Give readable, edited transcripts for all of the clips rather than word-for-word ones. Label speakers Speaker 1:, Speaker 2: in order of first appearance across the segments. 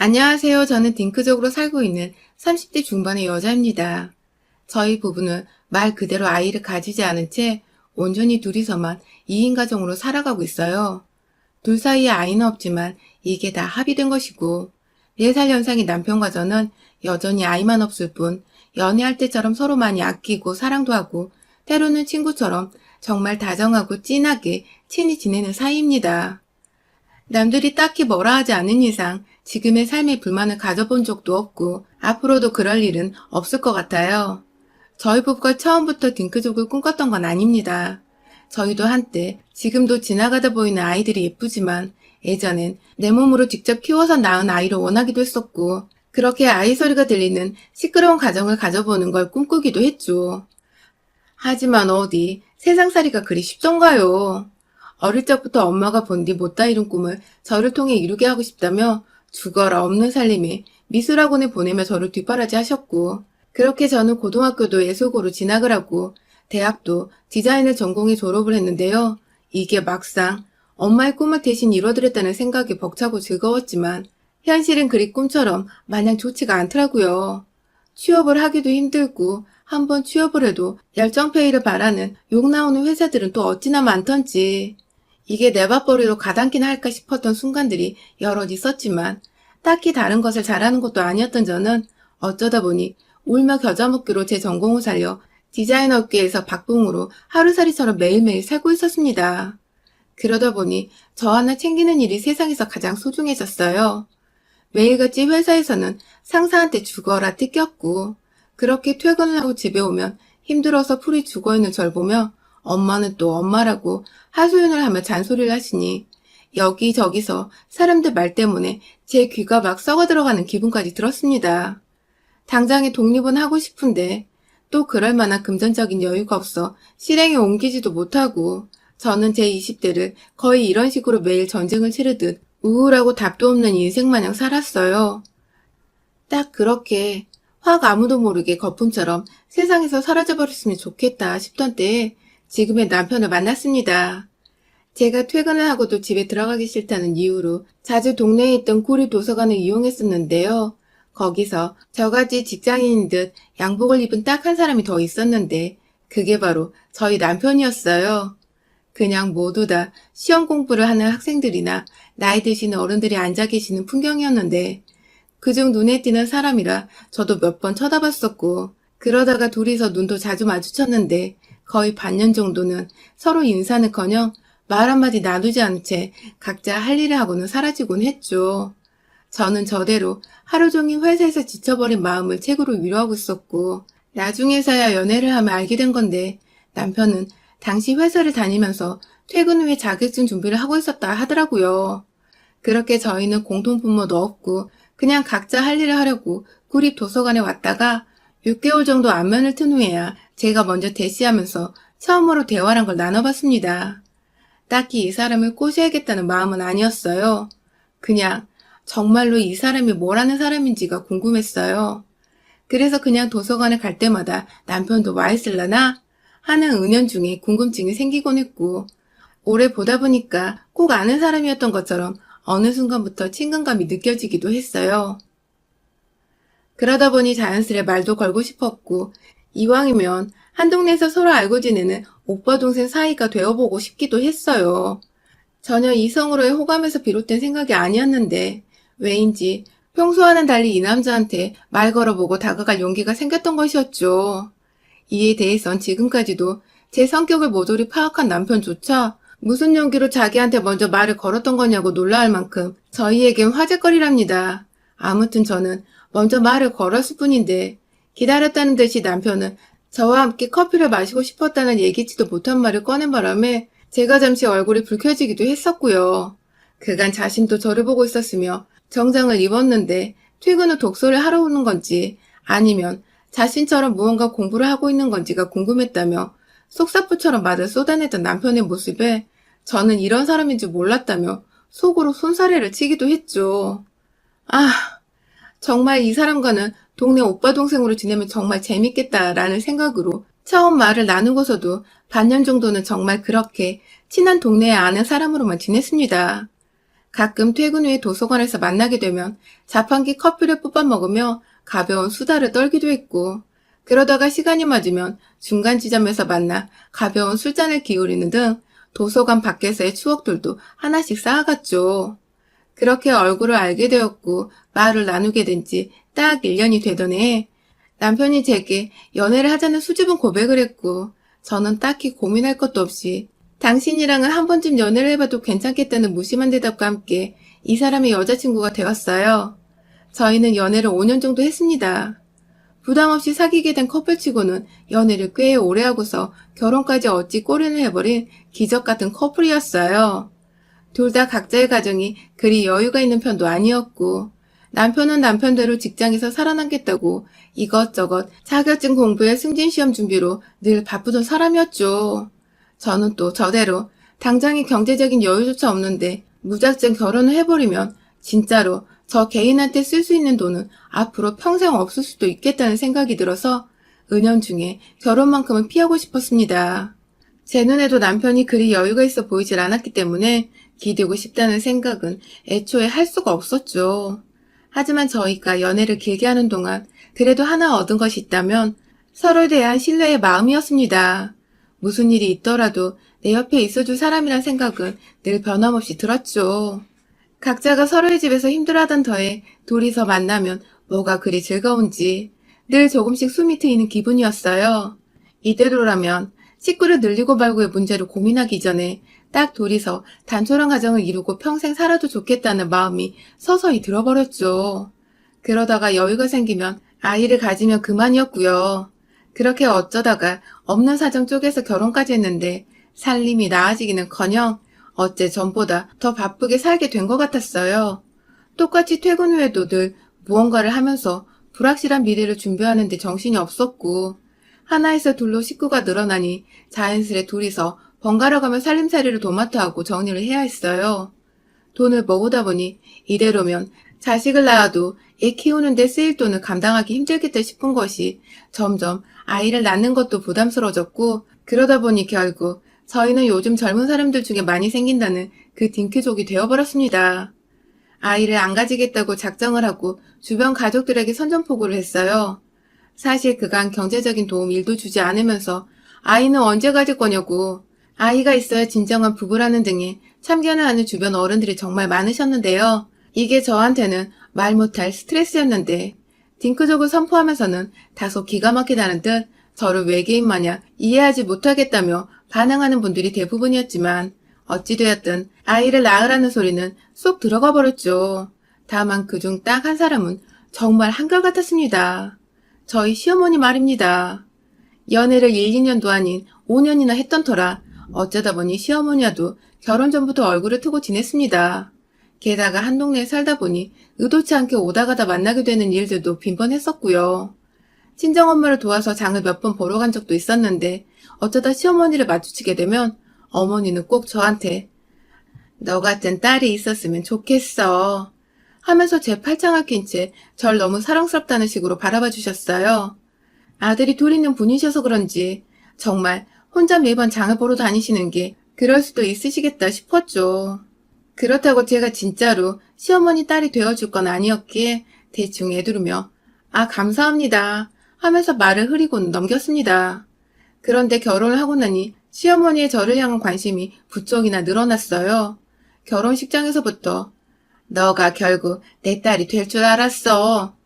Speaker 1: 안녕하세요. 저는 딩크족으로 살고 있는 30대 중반의 여자입니다. 저희 부부는 말 그대로 아이를 가지지 않은 채 온전히 둘이서만 2인 가정으로 살아가고 있어요. 둘 사이에 아이는 없지만 이게 다 합의된 것이고 4살 연상의 남편과 저는 여전히 아이만 없을 뿐 연애할 때처럼 서로 많이 아끼고 사랑도 하고 때로는 친구처럼 정말 다정하고 찐하게 친히 지내는 사이입니다. 남들이 딱히 뭐라 하지 않은 이상 지금의 삶에 불만을 가져본 적도 없고 앞으로도 그럴 일은 없을 것 같아요. 저희 부부가 처음부터 딩크족을 꿈꿨던 건 아닙니다. 저희도 한때 지금도 지나가다 보이는 아이들이 예쁘지만 예전엔 내 몸으로 직접 키워서 낳은 아이를 원하기도 했었고 그렇게 아이 소리가 들리는 시끄러운 가정을 가져보는 걸 꿈꾸기도 했죠. 하지만 어디 세상살이가 그리 쉽던가요. 어릴 적부터 엄마가 본 뒤 못다 이룬 꿈을 저를 통해 이루게 하고 싶다며 죽어라 없는 살림에 미술학원에 보내며 저를 뒷바라지 하셨고 그렇게 저는 고등학교도 예술고로 진학을 하고 대학도 디자인을 전공해 졸업을 했는데요. 이게 막상 엄마의 꿈을 대신 이뤄드렸다는 생각이 벅차고 즐거웠지만 현실은 그리 꿈처럼 마냥 좋지가 않더라고요. 취업을 하기도 힘들고 한번 취업을 해도 열정페이를 바라는 욕 나오는 회사들은 또 어찌나 많던지 이게 내 밥벌이로 가당키나 할까 싶었던 순간들이 여럿 있었지만 딱히 다른 것을 잘하는 것도 아니었던 저는 어쩌다 보니 울며 겨자 먹기로 제 전공을 살려 디자인 업계에서 박봉으로 하루살이처럼 매일매일 살고 있었습니다. 그러다 보니 저 하나 챙기는 일이 세상에서 가장 소중해졌어요. 매일같이 회사에서는 상사한테 죽어라 뜯겼고 그렇게 퇴근을 하고 집에 오면 힘들어서 풀이 죽어있는 절 보며 엄마는 또 엄마라고 하소연을 하며 잔소리를 하시니 여기저기서 사람들 말 때문에 제 귀가 막 썩어 들어가는 기분까지 들었습니다. 당장에 독립은 하고 싶은데 또 그럴 만한 금전적인 여유가 없어 실행에 옮기지도 못하고 저는 제 20대를 거의 이런 식으로 매일 전쟁을 치르듯 우울하고 답도 없는 인생 마냥 살았어요. 딱 그렇게 확 아무도 모르게 거품처럼 세상에서 사라져버렸으면 좋겠다 싶던 때에 지금의 남편을 만났습니다. 제가 퇴근을 하고도 집에 들어가기 싫다는 이유로 자주 동네에 있던 구리 도서관을 이용했었는데요. 거기서 저같이 직장인인 듯 양복을 입은 딱 한 사람이 더 있었는데 그게 바로 저희 남편이었어요. 그냥 모두 다 시험 공부를 하는 학생들이나 나이 드신 어른들이 앉아 계시는 풍경이었는데 그중 눈에 띄는 사람이라 저도 몇 번 쳐다봤었고 그러다가 둘이서 눈도 자주 마주쳤는데 거의 반년 정도는 서로 인사는커녕 말 한마디 나누지 않은 채 각자 할 일을 하고는 사라지곤 했죠. 저는 저대로 하루 종일 회사에서 지쳐버린 마음을 책으로 위로하고 있었고 나중에서야 연애를 하며 알게 된 건데 남편은 당시 회사를 다니면서 퇴근 후에 자격증 준비를 하고 있었다 하더라고요. 그렇게 저희는 공통분모도 없고 그냥 각자 할 일을 하려고 구립 도서관에 왔다가 6개월 정도 안면을 튼 후에야 제가 먼저 대시하면서 처음으로 대화란 걸 나눠봤습니다. 딱히 이 사람을 꼬셔야겠다는 마음은 아니었어요. 그냥 정말로 이 사람이 뭘 하는 사람인지가 궁금했어요. 그래서 그냥 도서관에 갈 때마다 남편도 와 있을라나 하는 은연중에 궁금증이 생기곤 했고 오래 보다 보니까 꼭 아는 사람이었던 것처럼 어느 순간부터 친근감이 느껴지기도 했어요. 그러다 보니 자연스레 말도 걸고 싶었고 이왕이면 한 동네에서 서로 알고 지내는 오빠 동생 사이가 되어보고 싶기도 했어요. 전혀 이성으로의 호감에서 비롯된 생각이 아니었는데 왜인지 평소와는 달리 이 남자한테 말 걸어보고 다가갈 용기가 생겼던 것이었죠. 이에 대해선 지금까지도 제 성격을 모조리 파악한 남편조차 무슨 용기로 자기한테 먼저 말을 걸었던 거냐고 놀라할 만큼 저희에겐 화제거리랍니다. 아무튼 저는 먼저 말을 걸었을 뿐인데 기다렸다는 듯이 남편은 저와 함께 커피를 마시고 싶었다는 예기치도 못한 말을 꺼낸 바람에 제가 잠시 얼굴이 붉혀지기도 했었고요. 그간 자신도 저를 보고 있었으며 정장을 입었는데 퇴근 후 독서를 하러 오는 건지 아니면 자신처럼 무언가 공부를 하고 있는 건지가 궁금했다며 속사포처럼 말을 쏟아내던 남편의 모습에 저는 이런 사람인 줄 몰랐다며 속으로 손사래를 치기도 했죠. 아, 정말 이 사람과는 동네 오빠 동생으로 지내면 정말 재밌겠다라는 생각으로 처음 말을 나누고서도 반년 정도는 정말 그렇게 친한 동네에 아는 사람으로만 지냈습니다. 가끔 퇴근 후에 도서관에서 만나게 되면 자판기 커피를 뽑아 먹으며 가벼운 수다를 떨기도 했고, 그러다가 시간이 맞으면 중간 지점에서 만나 가벼운 술잔을 기울이는 등 도서관 밖에서의 추억들도 하나씩 쌓아갔죠. 그렇게 얼굴을 알게 되었고 말을 나누게 된 지 딱 1년이 되던 해에 남편이 제게 연애를 하자는 수줍은 고백을 했고, 저는 딱히 고민할 것도 없이 당신이랑은 한 번쯤 연애를 해봐도 괜찮겠다는 무심한 대답과 함께 이 사람의 여자친구가 되었어요. 저희는 연애를 5년 정도 했습니다. 부담 없이 사귀게 된 커플치고는 연애를 꽤 오래 하고서 결혼까지 어찌 꼬리를 해버린 기적 같은 커플이었어요. 둘 다 각자의 가정이 그리 여유가 있는 편도 아니었고, 남편은 남편대로 직장에서 살아남겠다고 이것저것 자격증 공부에 승진시험 준비로 늘 바쁘던 사람이었죠. 저는 또 저대로 당장의 경제적인 여유조차 없는데 무작정 결혼을 해버리면 진짜로 저 개인한테 쓸 수 있는 돈은 앞으로 평생 없을 수도 있겠다는 생각이 들어서 은연중에 결혼만큼은 피하고 싶었습니다. 제 눈에도 남편이 그리 여유가 있어 보이질 않았기 때문에 기대고 싶다는 생각은 애초에 할 수가 없었죠. 하지만 저희가 연애를 길게 하는 동안 그래도 하나 얻은 것이 있다면 서로에 대한 신뢰의 마음이었습니다. 무슨 일이 있더라도 내 옆에 있어줄 사람이란 생각은 늘 변함없이 들었죠. 각자가 서로의 집에서 힘들어하던 터에 둘이서 만나면 뭐가 그리 즐거운지 늘 조금씩 숨이 트이는 기분이었어요. 이대로라면 식구를 늘리고 말고의 문제를 고민하기 전에 딱 둘이서 단촐한 가정을 이루고 평생 살아도 좋겠다는 마음이 서서히 들어버렸죠. 그러다가 여유가 생기면 아이를 가지면 그만이었고요. 그렇게 어쩌다가 없는 사정 쪼개서 결혼까지 했는데 살림이 나아지기는커녕 어째 전보다 더 바쁘게 살게 된 것 같았어요. 똑같이 퇴근 후에도 늘 무언가를 하면서 불확실한 미래를 준비하는데 정신이 없었고, 하나에서 둘로 식구가 늘어나니 자연스레 둘이서 번갈아가며 살림살이를 도맡아 하고 정리를 해야 했어요. 돈을 모으다 보니 이대로면 자식을 낳아도 애 키우는 데 쓰일 돈을 감당하기 힘들겠다 싶은 것이 점점 아이를 낳는 것도 부담스러워졌고, 그러다 보니 결국 저희는 요즘 젊은 사람들 중에 많이 생긴다는 그 딩크족이 되어버렸습니다. 아이를 안 가지겠다고 작정을 하고 주변 가족들에게 선전포고를 했어요. 사실 그간 경제적인 도움 1도 주지 않으면서 아이는 언제 가질 거냐고, 아이가 있어야 진정한 부부라는 등의 참견을 하는 주변 어른들이 정말 많으셨는데요. 이게 저한테는 말 못할 스트레스였는데, 딩크족을 선포하면서는 다소 기가 막히다는 듯 저를 외계인 마냥 이해하지 못하겠다며 반항하는 분들이 대부분이었지만, 어찌되었든 아이를 낳으라는 소리는 쏙 들어가 버렸죠. 다만 그중 딱 한 사람은 정말 한결같았습니다. 저희 시어머니 말입니다. 연애를 1, 2년도 아닌 5년이나 했던 터라 어쩌다 보니 시어머니와도 결혼 전부터 얼굴을 트고 지냈습니다. 게다가 한 동네에 살다 보니 의도치 않게 오다 가다 만나게 되는 일들도 빈번했었고요. 친정엄마를 도와서 장을 몇 번 보러 간 적도 있었는데 어쩌다 시어머니를 마주치게 되면 어머니는 꼭 저한테 너 같은 딸이 있었으면 좋겠어 하면서 제 팔짱을 낀 채 절 너무 사랑스럽다는 식으로 바라봐 주셨어요. 아들이 둘 있는 분이셔서 그런지 정말 혼자 매번 장을 보러 다니시는 게 그럴 수도 있으시겠다 싶었죠. 그렇다고 제가 진짜로 시어머니 딸이 되어줄 건 아니었기에 대충 애두르며 아 감사합니다 하면서 말을 흐리고는 넘겼습니다. 그런데 결혼을 하고 나니 시어머니의 저를 향한 관심이 부쩍이나 늘어났어요. 결혼식장에서부터 너가 결국 내 딸이 될 줄 알았어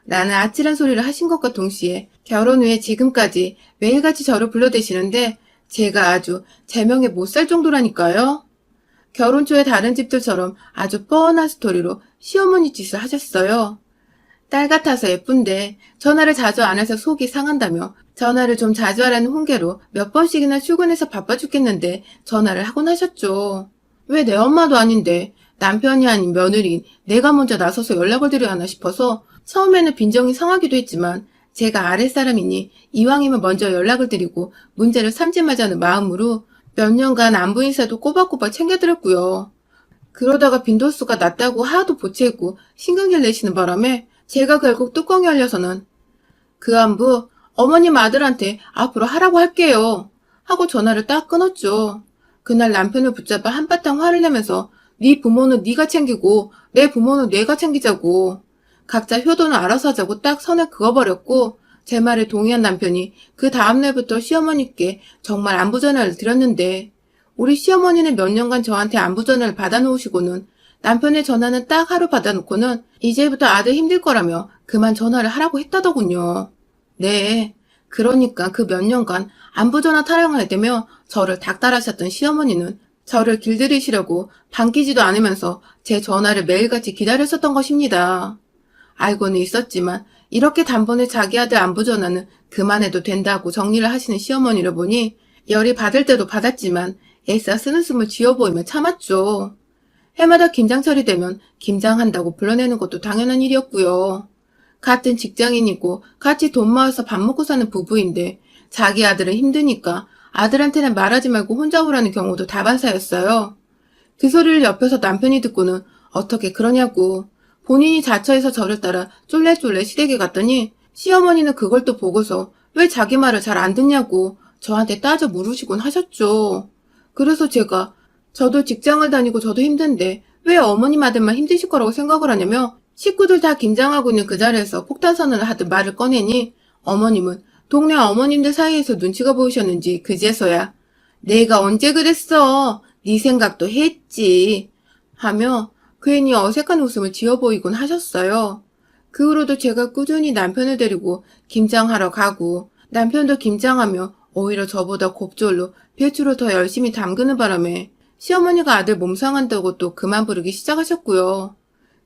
Speaker 1: 라는 아찔한 소리를 하신 것과 동시에 결혼 후에 지금까지 매일같이 저를 불러대시는데 제가 아주 제명에 못 살 정도라니까요. 결혼 초에 다른 집들처럼 아주 뻔한 스토리로 시어머니 짓을 하셨어요. 딸 같아서 예쁜데 전화를 자주 안 해서 속이 상한다며 전화를 좀 자주 하라는 훈계로 몇 번씩이나 출근해서 바빠 죽겠는데 전화를 하곤 하셨죠. 왜 내 엄마도 아닌데 남편이 아닌 며느리인 내가 먼저 나서서 연락을 드려야 하나 싶어서 처음에는 빈정이 상하기도 했지만 제가 아랫사람이니 이왕이면 먼저 연락을 드리고 문제를 삼지 말자는 마음으로 몇 년간 안부 인사도 꼬박꼬박 챙겨드렸고요. 그러다가 빈도수가 낮다고 하도 보채고 신경질 내시는 바람에 제가 결국 뚜껑이 열려서는 그 안부 어머님 아들한테 앞으로 하라고 할게요 하고 전화를 딱 끊었죠. 그날 남편을 붙잡아 한바탕 화를 내면서 네 부모는 네가 챙기고 내 부모는 내가 챙기자고. 각자 효도는 알아서 하자고 딱 선을 그어버렸고 제 말에 동의한 남편이 그 다음날부터 시어머니께 정말 안부 전화를 드렸는데 우리 시어머니는 몇 년간 저한테 안부 전화를 받아놓으시고는 남편의 전화는 딱 하루 받아놓고는 이제부터 아들 힘들 거라며 그만 전화를 하라고 했다더군요. 네. 그러니까 그 몇 년간 안부 전화 타령을 해대며 저를 닥달하셨던 시어머니는 저를 길들이시려고 반기지도 않으면서 제 전화를 매일같이 기다렸었던 것입니다. 알고는 있었지만 이렇게 단번에 자기 아들 안부 전화는 그만해도 된다고 정리를 하시는 시어머니를 보니 열이 받을 때도 받았지만 애써 쓰는 숨을 쥐어 보이며 참았죠. 해마다 김장철이 되면 김장한다고 불러내는 것도 당연한 일이었고요. 같은 직장인이고 같이 돈 모아서 밥 먹고 사는 부부인데 자기 아들은 힘드니까 아들한테는 말하지 말고 혼자 오라는 경우도 다반사였어요. 그 소리를 옆에서 남편이 듣고는 어떻게 그러냐고 본인이 자처해서 저를 따라 쫄래쫄래 시댁에 갔더니 시어머니는 그걸 또 보고서 왜 자기 말을 잘 안 듣냐고 저한테 따져 물으시곤 하셨죠. 그래서 제가 저도 직장을 다니고 저도 힘든데 왜 어머님 아들만 힘드실 거라고 생각을 하냐며 식구들 다 김장하고 있는 그 자리에서 폭탄선언을 하듯 말을 꺼내니 어머님은 동네 어머님들 사이에서 눈치가 보이셨는지 그제서야 내가 언제 그랬어? 네 생각도 했지. 하며 괜히 어색한 웃음을 지어 보이곤 하셨어요. 그 후로도 제가 꾸준히 남편을 데리고 김장하러 가고 남편도 김장하며 오히려 저보다 곱절로 배추를 더 열심히 담그는 바람에 시어머니가 아들 몸 상한다고 또 그만 부르기 시작하셨고요.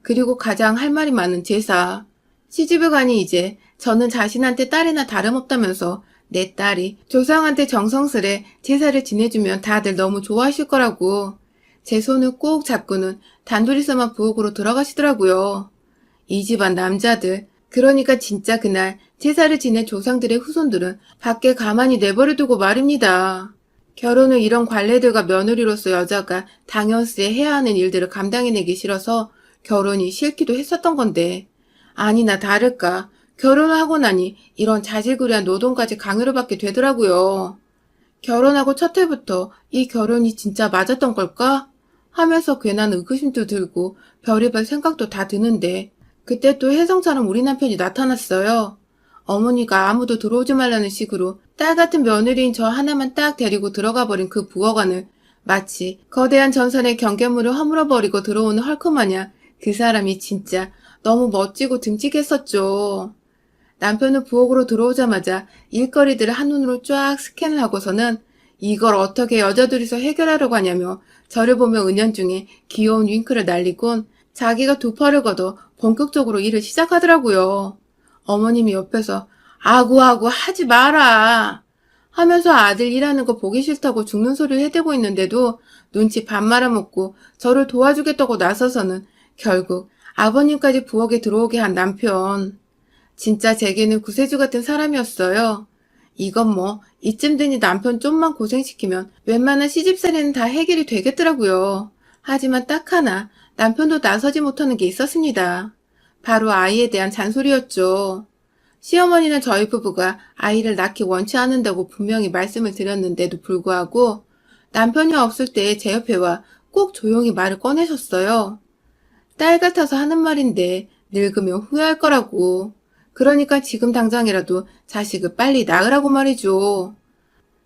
Speaker 1: 그리고 가장 할 말이 많은 제사. 시집을 가니 이제 저는 자신한테 딸이나 다름없다면서 내 딸이 조상한테 정성스레 제사를 지내주면 다들 너무 좋아하실 거라고 제 손을 꼭 잡고는 단둘이서만 부엌으로 들어가시더라고요. 이 집안 남자들, 그러니까 진짜 그날 제사를 지낸 조상들의 후손들은 밖에 가만히 내버려두고 말입니다. 결혼을 이런 관례들과 며느리로서 여자가 당연스레 해야 하는 일들을 감당해내기 싫어서 결혼이 싫기도 했었던 건데 아니나 다를까 결혼을 하고 나니 이런 자질구레한 노동까지 강요를 받게 되더라고요. 결혼하고 첫 해부터 이 결혼이 진짜 맞았던 걸까? 하면서 괜한 의구심도 들고 별의별 생각도 다 드는데 그때 또 혜성처럼 우리 남편이 나타났어요. 어머니가 아무도 들어오지 말라는 식으로 딸 같은 며느리인 저 하나만 딱 데리고 들어가 버린 그 부엌안을 마치 거대한 전선의 경계물을 허물어버리고 들어오는 헐크마냥 그 사람이 진짜 너무 멋지고 듬직했었죠. 남편은 부엌으로 들어오자마자 일거리들을 한눈으로 쫙 스캔을 하고서는 이걸 어떻게 여자 둘이서 해결하려고 하냐며 저를 보며 은연중에 귀여운 윙크를 날리곤 자기가 두 팔을 걷어 본격적으로 일을 시작하더라고요. 어머님이 옆에서 아구아구 하지 마라 하면서 아들 일하는 거 보기 싫다고 죽는 소리를 해대고 있는데도 눈치 밥 말아먹고 저를 도와주겠다고 나서서는 결국 아버님까지 부엌에 들어오게 한 남편. 진짜 제게는 구세주 같은 사람이었어요. 이건 뭐 이쯤 되니 남편 좀만 고생시키면 웬만한 시집살이는 다 해결이 되겠더라고요. 하지만 딱 하나 남편도 나서지 못하는 게 있었습니다. 바로 아이에 대한 잔소리였죠. 시어머니는 저희 부부가 아이를 낳기 원치 않는다고 분명히 말씀을 드렸는데도 불구하고 남편이 없을 때 제 옆에 와 꼭 조용히 말을 꺼내셨어요. 딸 같아서 하는 말인데 늙으면 후회할 거라고. 그러니까 지금 당장이라도 자식을 빨리 낳으라고 말이죠.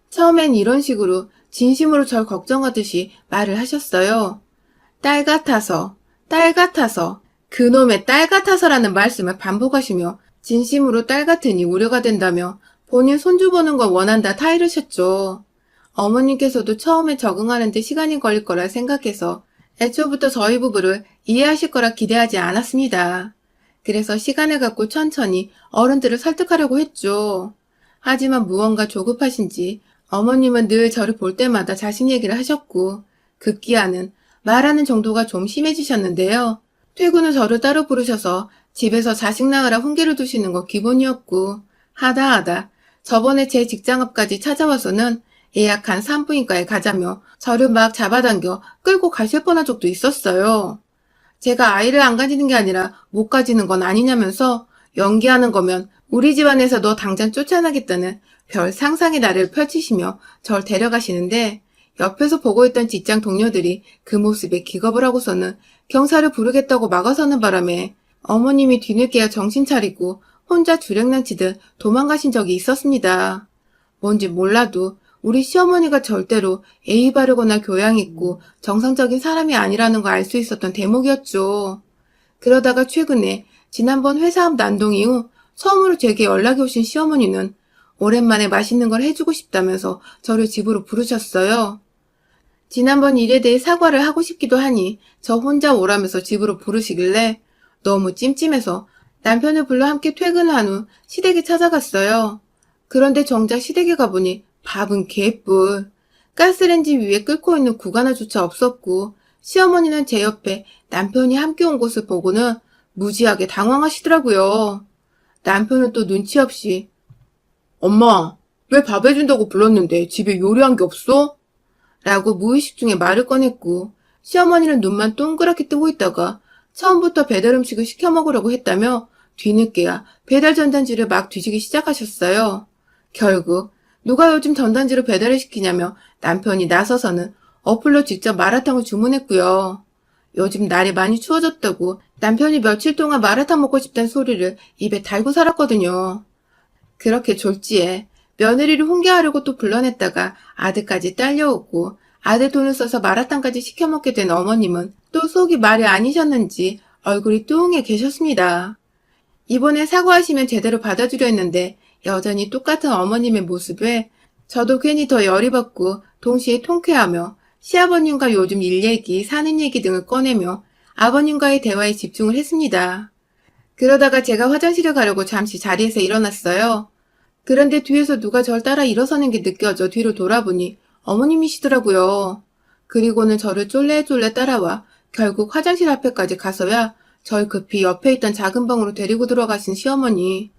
Speaker 1: 처음엔 이런 식으로 진심으로 절 걱정하듯이 말을 하셨어요. 딸 같아서, 딸 같아서, 그놈의 딸 같아서라는 말씀을 반복하시며 진심으로 딸 같으니 우려가 된다며 본인 손주 보는 걸 원한다 타이르셨죠. 어머님께서도 처음에 적응하는데 시간이 걸릴 거라 생각해서 애초부터 저희 부부를 이해하실 거라 기대하지 않았습니다. 그래서 시간을 갖고 천천히 어른들을 설득하려고 했죠. 하지만 무언가 조급하신지 어머님은 늘 저를 볼 때마다 자신 얘기를 하셨고 급기야는 말하는 정도가 좀 심해지셨는데요. 퇴근 후 저를 따로 부르셔서 집에서 자식 낳으라 훈계를 두시는 거 기본이었고 하다 저번에 제 직장 앞까지 찾아와서는 예약한 산부인과에 가자며 저를 막 잡아당겨 끌고 가실 뻔한 적도 있었어요. 제가 아이를 안 가지는 게 아니라 못 가지는 건 아니냐면서 연기하는 거면 우리 집안에서 너 당장 쫓아나겠다는 별 상상의 나래를 펼치시며 절 데려가시는데 옆에서 보고 있던 직장 동료들이 그 모습에 기겁을 하고서는 경찰을 부르겠다고 막아서는 바람에 어머님이 뒤늦게야 정신 차리고 혼자 주랭랑치듯 도망가신 적이 있었습니다. 뭔지 몰라도 우리 시어머니가 절대로 예의 바르거나 교양 있고 정상적인 사람이 아니라는 걸 알 수 있었던 대목이었죠. 그러다가 최근에 지난번 회사 앞 난동 이후 처음으로 제게 연락이 오신 시어머니는 오랜만에 맛있는 걸 해주고 싶다면서 저를 집으로 부르셨어요. 지난번 일에 대해 사과를 하고 싶기도 하니 저 혼자 오라면서 집으로 부르시길래 너무 찜찜해서 남편을 불러 함께 퇴근한 후 시댁에 찾아갔어요. 그런데 정작 시댁에 가보니 밥은 개뿔. 가스레인지 위에 끓고 있는 국 하나조차 없었고 시어머니는 제 옆에 남편이 함께 온 것을 보고는 무지하게 당황하시더라고요. 남편은 또 눈치 없이 엄마, 왜 밥 해준다고 불렀는데 집에 요리한 게 없어? 라고 무의식 중에 말을 꺼냈고 시어머니는 눈만 동그랗게 뜨고 있다가 처음부터 배달 음식을 시켜 먹으려고 했다며 뒤늦게야 배달 전단지를 막 뒤지기 시작하셨어요. 결국 누가 요즘 전단지로 배달을 시키냐며 남편이 나서서는 어플로 직접 마라탕을 주문했고요. 요즘 날이 많이 추워졌다고 남편이 며칠 동안 마라탕 먹고 싶다는 소리를 입에 달고 살았거든요. 그렇게 졸지에 며느리를 훈계하려고 또 불러냈다가 아들까지 딸려오고 아들 돈을 써서 마라탕까지 시켜 먹게 된 어머님은 또 속이 말이 아니셨는지 얼굴이 뚱해 계셨습니다. 이번에 사과하시면 제대로 받아주려 했는데 여전히 똑같은 어머님의 모습에 저도 괜히 더 열이 받고 동시에 통쾌하며 시아버님과 요즘 일 얘기, 사는 얘기 등을 꺼내며 아버님과의 대화에 집중을 했습니다. 그러다가 제가 화장실에 가려고 잠시 자리에서 일어났어요. 그런데 뒤에서 누가 절 따라 일어서는 게 느껴져 뒤로 돌아보니 어머님이시더라고요. 그리고는 저를 쫄래쫄래 따라와 결국 화장실 앞에까지 가서야 절 급히 옆에 있던 작은 방으로 데리고 들어가신 시어머니.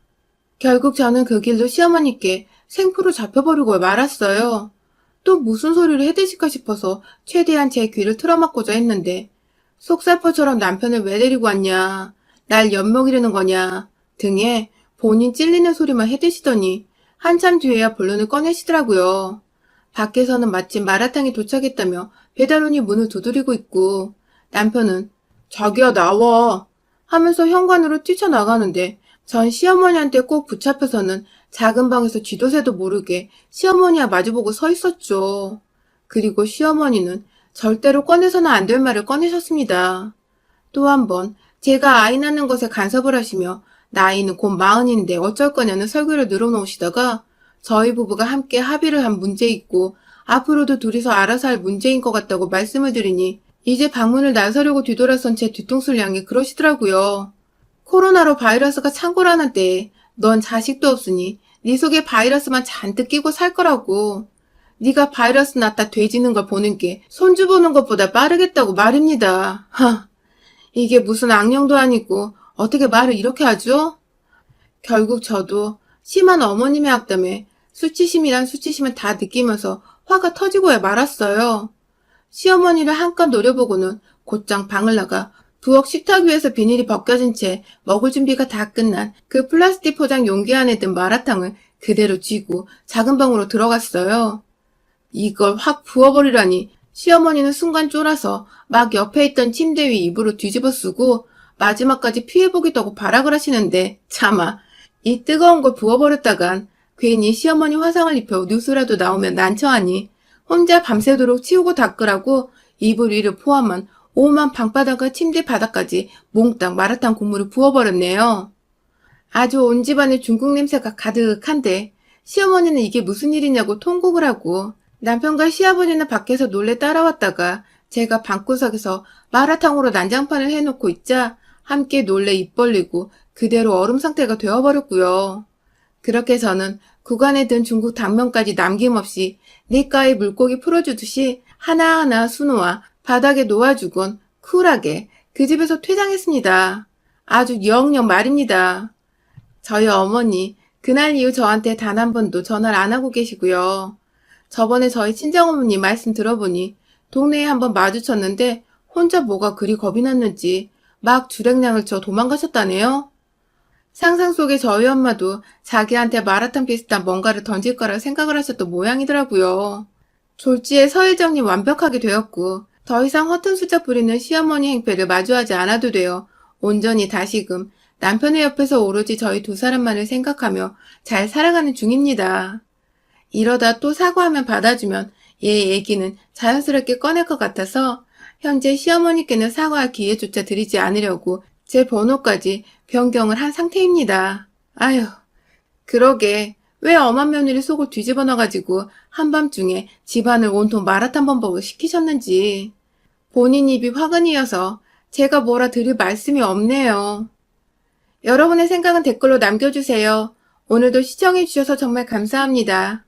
Speaker 1: 결국 저는 그 길로 시어머니께 생포로 잡혀버리고 말았어요. 또 무슨 소리를 해대실까 싶어서 최대한 제 귀를 틀어막고자 했는데 속살포처럼 남편을 왜 데리고 왔냐, 날 엿먹이려는 거냐 등에 본인 찔리는 소리만 해대시더니 한참 뒤에야 본론을 꺼내시더라고요. 밖에서는 마침 마라탕이 도착했다며 배달원이 문을 두드리고 있고 남편은 자기야 나와 하면서 현관으로 뛰쳐나가는데 전 시어머니한테 꼭 붙잡혀서는 작은 방에서 쥐도새도 모르게 시어머니와 마주보고 서 있었죠. 그리고 시어머니는 절대로 꺼내서는 안 될 말을 꺼내셨습니다. 또 한 번 제가 아이 낳는 것에 간섭을 하시며 나이는 곧 40인데 어쩔 거냐는 설교를 늘어놓으시다가 저희 부부가 함께 합의를 한 문제 있고 앞으로도 둘이서 알아서 할 문제인 것 같다고 말씀을 드리니 이제 방문을 나서려고 뒤돌아선 제 뒤통수를 향해 그러시더라고요. 코로나로 바이러스가 창궐하는 때에 넌 자식도 없으니 네 속에 바이러스만 잔뜩 끼고 살 거라고. 네가 바이러스 낳다 돼지는 걸 보는 게 손주 보는 것보다 빠르겠다고 말입니다. 하, 이게 무슨 악령도 아니고 어떻게 말을 이렇게 하죠? 결국 저도 심한 어머님의 악담에 수치심이란 수치심을 다 느끼면서 화가 터지고야 말았어요. 시어머니를 한껏 노려보고는 곧장 방을 나가 부엌 식탁 위에서 비닐이 벗겨진 채 먹을 준비가 다 끝난 그 플라스틱 포장 용기 안에 든 마라탕을 그대로 쥐고 작은 방으로 들어갔어요. 이걸 확 부어버리라니 시어머니는 순간 쫄아서 막 옆에 있던 침대 위 이불을 뒤집어 쓰고 마지막까지 피해보겠다고 발악을 하시는데 차마 이 뜨거운 걸 부어버렸다간 괜히 시어머니 화상을 입혀 뉴스라도 나오면 난처하니 혼자 밤새도록 치우고 닦으라고 이불 위를 포함한 오만 방바닥과 침대 바닥까지 몽땅 마라탕 국물을 부어버렸네요. 아주 온 집안에 중국 냄새가 가득한데 시어머니는 이게 무슨 일이냐고 통곡을 하고 남편과 시아버지는 밖에서 놀래 따라왔다가 제가 방구석에서 마라탕으로 난장판을 해놓고 있자 함께 놀래 입 벌리고 그대로 얼음 상태가 되어버렸고요. 그렇게 저는 구간에 든 중국 당면까지 남김없이 냇가에 물고기 풀어주듯이 하나하나 수놓아 바닥에 놓아주곤 쿨하게 그 집에서 퇴장했습니다. 아주 영영 말입니다. 저희 어머니 그날 이후 저한테 단 한 번도 전화를 안 하고 계시고요. 저번에 저희 친정어머니 말씀 들어보니 동네에 한번 마주쳤는데 혼자 뭐가 그리 겁이 났는지 막 주랭량을 쳐 도망가셨다네요. 상상 속에 저희 엄마도 자기한테 마라탕 비슷한 뭔가를 던질 거라 생각을 하셨던 모양이더라고요. 졸지에 서일정리 완벽하게 되었고 더 이상 허튼 수작 부리는 시어머니 행패를 마주하지 않아도 되어 온전히 다시금 남편의 옆에서 오로지 저희 두 사람만을 생각하며 잘 살아가는 중입니다. 이러다 또 사과하면 받아주면 얘 얘기는 자연스럽게 꺼낼 것 같아서 현재 시어머니께는 사과할 기회조차 드리지 않으려고 제 번호까지 변경을 한 상태입니다. 아휴, 그러게 왜 엄한 며느리 속을 뒤집어 놔가지고 한밤중에 집안을 온통 마라탕 범벅을 시키셨는지. 본인 입이 화근이어서 제가 뭐라 드릴 말씀이 없네요. 여러분의 생각은 댓글로 남겨주세요. 오늘도 시청해주셔서 정말 감사합니다.